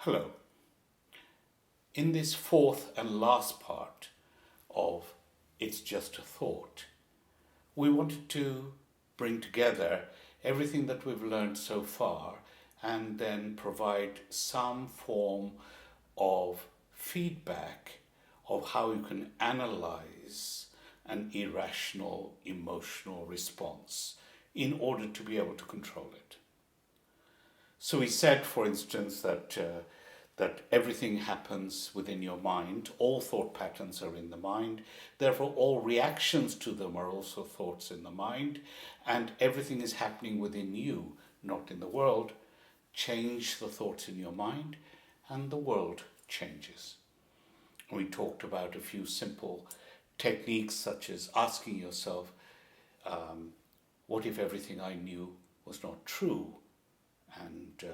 Hello. In this fourth and last part of It's Just a Thought, we wanted to bring together everything that we've learned so far and then provide some form of feedback of how you can analyze an irrational emotional response in order to be able to control it. So we said, for instance, that everything happens within your mind. All thought patterns are in the mind. Therefore, all reactions to them are also thoughts in the mind. And everything is happening within you, not in the world. Change the thoughts in your mind, and the world changes. We talked about a few simple techniques, such as asking yourself, what if everything I knew was not true? And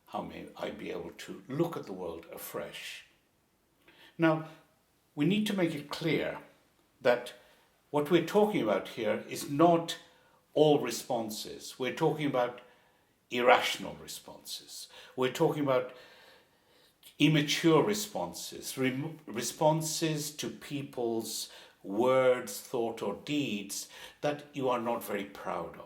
how may I be able to look at the world afresh? Now, we need to make it clear that what we're talking about here is not all responses. We're talking about irrational responses. We're talking about immature responses, responses to people's words, thought, or deeds that you are not very proud of.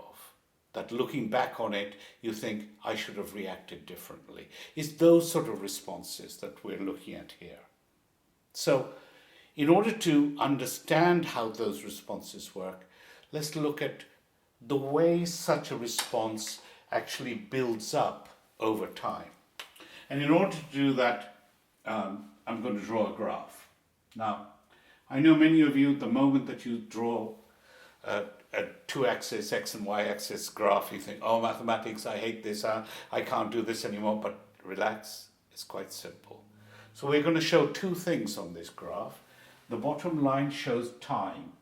That looking back on it, you think, I should have reacted differently. It's those sort of responses that we're looking at here. So, in order to understand how those responses work, let's look at the way such a response actually builds up over time. And in order to do that, I'm going to draw a graph. Now, I know many of you, the moment that you draw a two-axis, x and y-axis graph, you think, oh, mathematics, I hate this, I can't do this anymore, but relax, it's quite simple. So we're going to show two things on this graph. The bottom line shows time,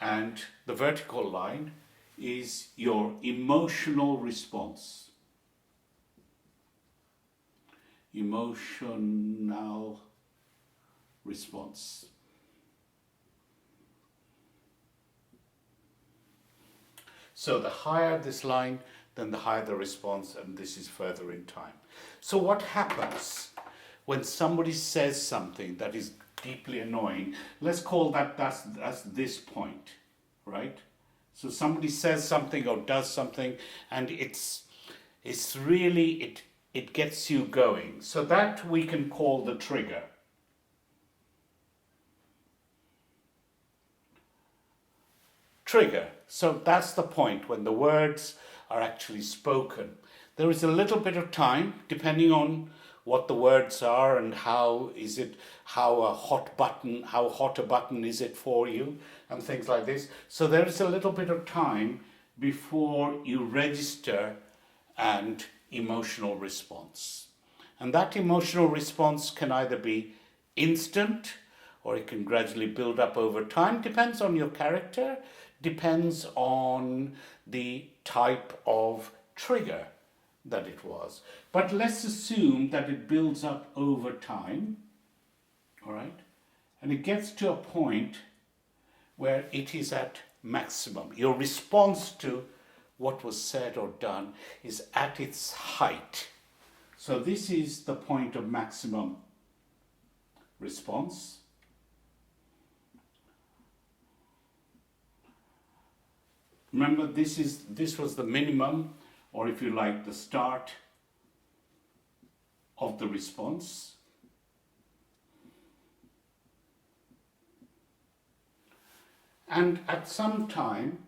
and the vertical line is your emotional response. Emotional response. So the higher this line, then the higher the response, and this is further in time. So what happens when somebody says something that is deeply annoying? Let's call that's this point, right? So somebody says something or does something, and it's really, it gets you going. So that we can call the trigger. Trigger. So that's the point when the words are actually spoken. There is a little bit of time, depending on what the words are and how hot a button is it for you, and things like this. So there is a little bit of time before you register an emotional response. And that emotional response can either be instant, or it can gradually build up over time. Depends on your character, depends on the type of trigger that it was. But let's assume that it builds up over time, all right? And it gets to a point where it is at maximum. Your response to what was said or done is at its height. So this is the point of maximum response. Remember, this was the minimum, or if you like, the start of the response. And at some time,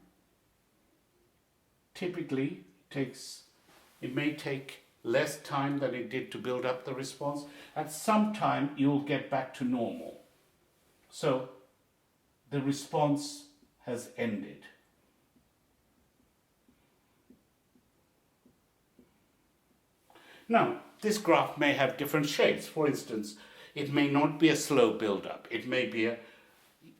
typically it may take less time than it did to build up the response. At some time, you'll get back to normal. So the response has ended. Now, this graph may have different shapes. For instance, it may not be a slow build-up. It may be an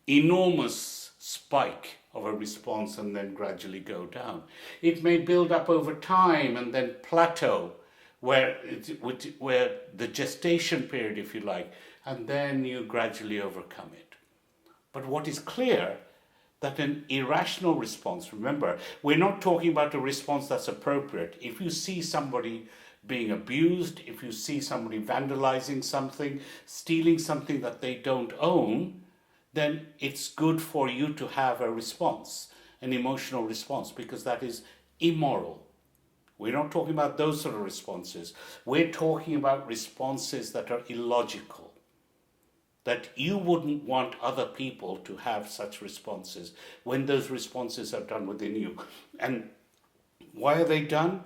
enormous spike of a response and then gradually go down. It may build up over time and then plateau, where the gestation period, if you like, and then you gradually overcome it. But what is clear, that an irrational response, remember, we're not talking about a response that's appropriate. If you see somebody being abused, if you see somebody vandalizing something, stealing something that they don't own, then it's good for you to have a response, an emotional response, because that is immoral. We're not talking about those sort of responses. We're talking about responses that are illogical, that you wouldn't want other people to have such responses when those responses are done within you. And why are they done?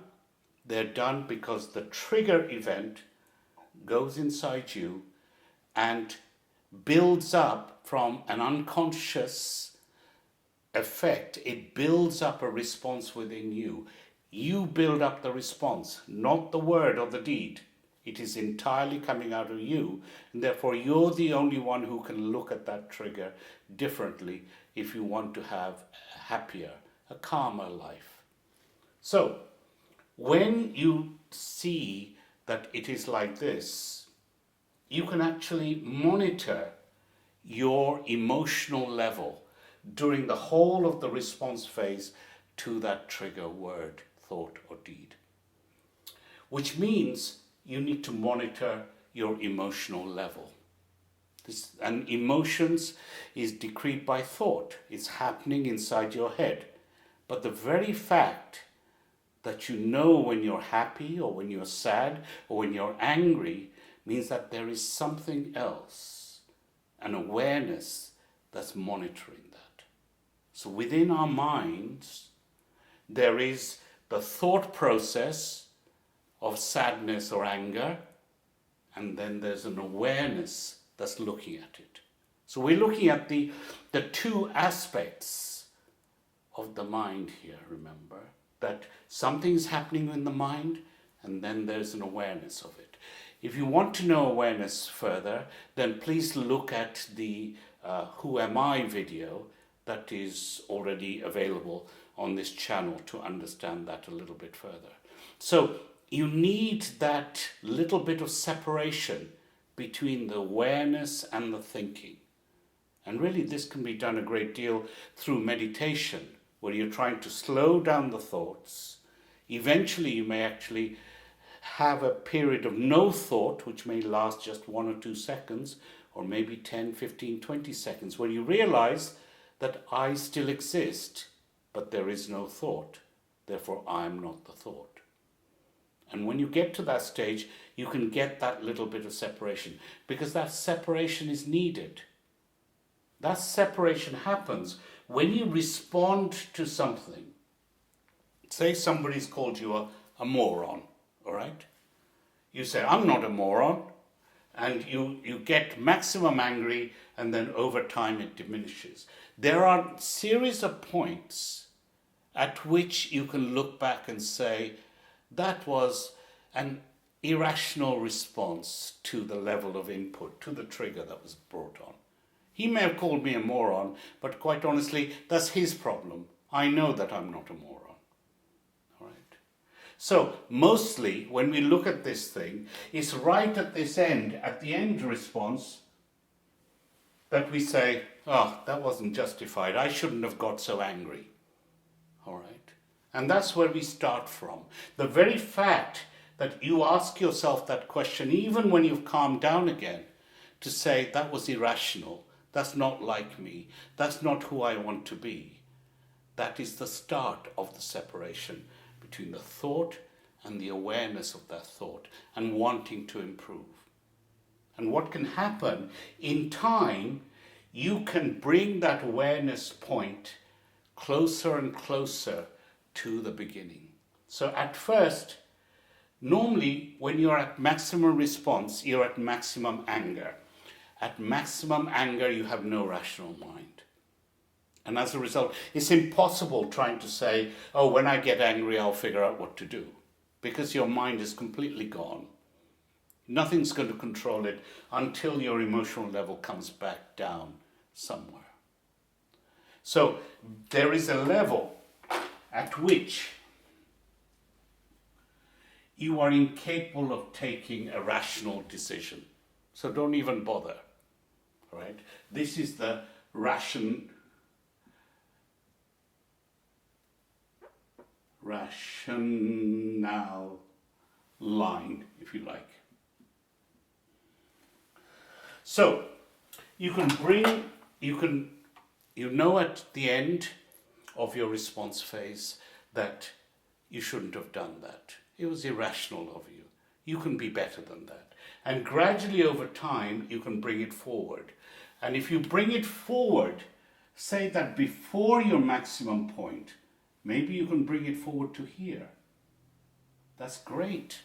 They're done because the trigger event goes inside you and builds up from an unconscious effect. It builds up a response within you. You build up the response, not the word or the deed. It is entirely coming out of you, and therefore you're the only one who can look at that trigger differently if you want to have a happier, a calmer life. So, when you see that it is like this, you can actually monitor your emotional level during the whole of the response phase to that trigger word, thought, or deed. Which means you need to monitor your emotional level. And emotions is decreed by thought. It's happening inside your head. But the very fact that you know when you're happy or when you're sad or when you're angry means that there is something else, an awareness that's monitoring that. So within our minds, there is the thought process of sadness or anger, and then there's an awareness that's looking at it. So we're looking at the two aspects of the mind here, remember, that something's happening in the mind, and then there's an awareness of it. If you want to know awareness further, then please look at the Who Am I video that is already available on this channel to understand that a little bit further. So you need that little bit of separation between the awareness and the thinking. And really this can be done a great deal through meditation, where you're trying to slow down the thoughts. Eventually you may actually have a period of no thought, which may last just 1 or 2 seconds, or maybe 10, 15, 20 seconds, where you realize that I still exist, but there is no thought. Therefore, I'm not the thought. And when you get to that stage, you can get that little bit of separation, because that separation is needed. That separation happens when you respond to something. Say somebody's called you a moron, all right? You say, I'm not a moron, and you get maximum angry, and then over time it diminishes. There are a series of points at which you can look back and say, that was an irrational response to the level of input, to the trigger that was brought on. He may have called me a moron, but quite honestly, that's his problem. I know that I'm not a moron. All right? So, mostly, when we look at this thing, it's right at this end, at the end response, that we say, oh, that wasn't justified. I shouldn't have got so angry. All right? And that's where we start from. The very fact that you ask yourself that question, even when you've calmed down again, to say, that was irrational. That's not like me. That's not who I want to be. That is the start of the separation between the thought and the awareness of that thought and wanting to improve. And what can happen in time, you can bring that awareness point closer and closer to the beginning. So at first, normally when you're at maximum response, you're at maximum anger. At maximum anger, you have no rational mind. And as a result, it's impossible trying to say, oh, when I get angry, I'll figure out what to do. Because your mind is completely gone. Nothing's going to control it until your emotional level comes back down somewhere. So there is a level at which you are incapable of taking a rational decision. So don't even bother. Right? This is the rational line, if you like. So, you know at the end of your response phase that you shouldn't have done that. It was irrational of you. You can be better than that. And gradually over time, you can bring it forward. And if you bring it forward, say that before your maximum point, maybe you can bring it forward to here. That's great.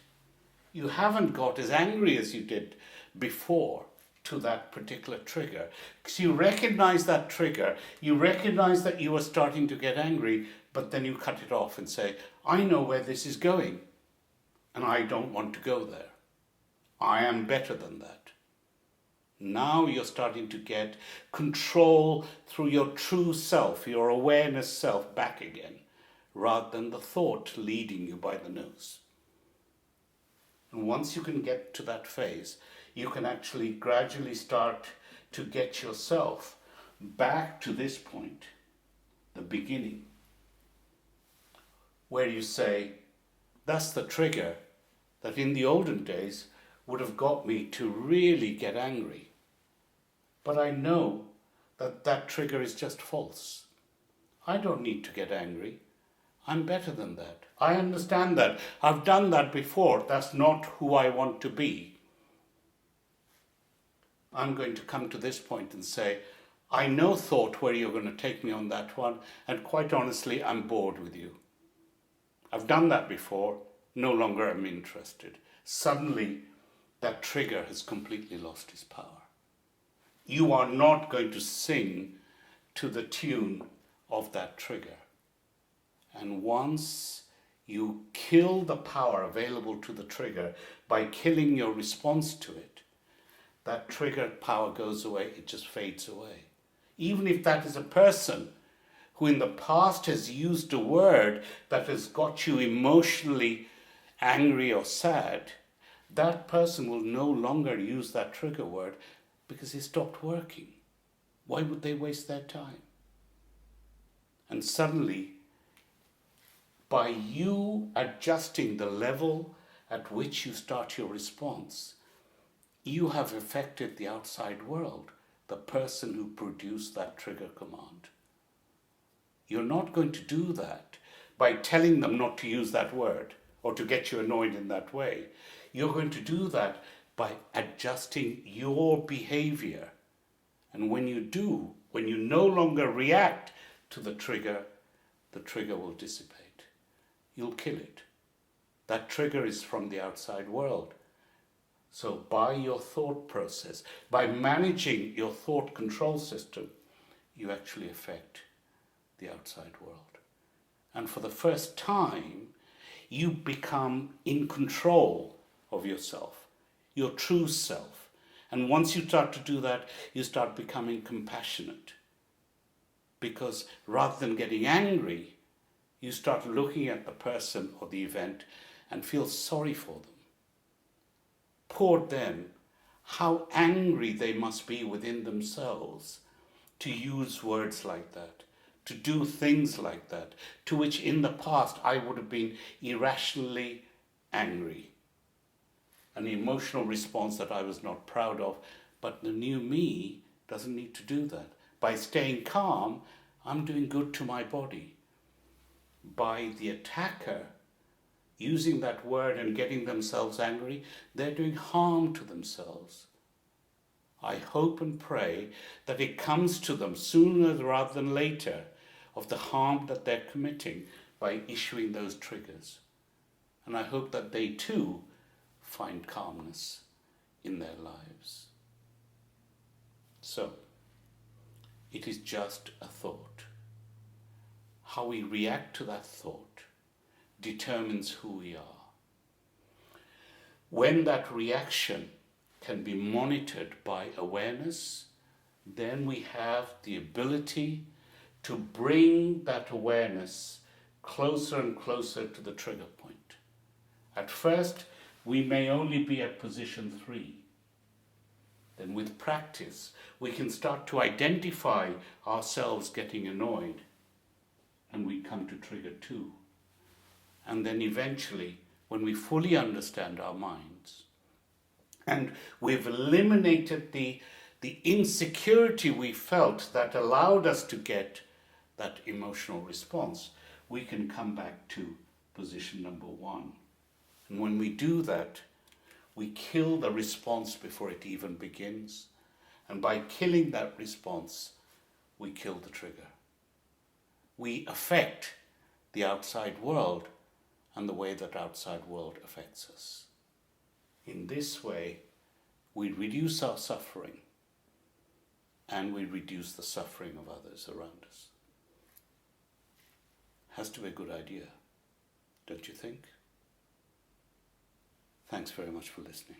You haven't got as angry as you did before to that particular trigger. Because you recognize that trigger, you recognize that you are starting to get angry, but then you cut it off and say, I know where this is going, and I don't want to go there. I am better than that. Now you're starting to get control through your true self, your awareness self back again, rather than the thought leading you by the nose. And once you can get to that phase, you can actually gradually start to get yourself back to this point, the beginning, where you say, that's the trigger that in the olden days would have got me to really get angry. But I know that that trigger is just false. I don't need to get angry. I'm better than that. I understand that. I've done that before. That's not who I want to be. I'm going to come to this point and say, I know thought where you're going to take me on that one, and quite honestly, I'm bored with you. I've done that before. No longer am interested. Suddenly, that trigger has completely lost its power. You are not going to sing to the tune of that trigger. And once you kill the power available to the trigger by killing your response to it, that trigger power goes away, it just fades away. Even if that is a person who in the past has used a word that has got you emotionally angry or sad, that person will no longer use that trigger word because it stopped working. Why would they waste their time? And suddenly, by you adjusting the level at which you start your response, you have affected the outside world, the person who produced that trigger command. You're not going to do that by telling them not to use that word or to get you annoyed in that way. You're going to do that by adjusting your behavior. And when you do, when you no longer react to the trigger will dissipate. You'll kill it. That trigger is from the outside world. So by your thought process, by managing your thought control system, you actually affect the outside world. And for the first time, you become in control of yourself, your true self. And once you start to do that, you start becoming compassionate. Because rather than getting angry, you start looking at the person or the event and feel sorry for them. Poor them, how angry they must be within themselves to use words like that, to do things like that, to which in the past I would have been irrationally angry. An emotional response that I was not proud of, but the new me doesn't need to do that. By staying calm, I'm doing good to my body. By the attacker using that word and getting themselves angry, they're doing harm to themselves. I hope and pray that it comes to them sooner rather than later of the harm that they're committing by issuing those triggers. And I hope that they too find calmness in their lives. So, it is just a thought. How we react to that thought determines who we are. When that reaction can be monitored by awareness, then we have the ability to bring that awareness closer and closer to the trigger point. At first, we may only be at position 3. Then with practice, we can start to identify ourselves getting annoyed, and we come to trigger 2. And then eventually, when we fully understand our minds, and we've eliminated the insecurity we felt that allowed us to get that emotional response, we can come back to position number one. And when we do that, we kill the response before it even begins. And by killing that response, we kill the trigger. We affect the outside world and the way that outside world affects us. In this way, we reduce our suffering and we reduce the suffering of others around us. Has to be a good idea, don't you think? Thanks very much for listening.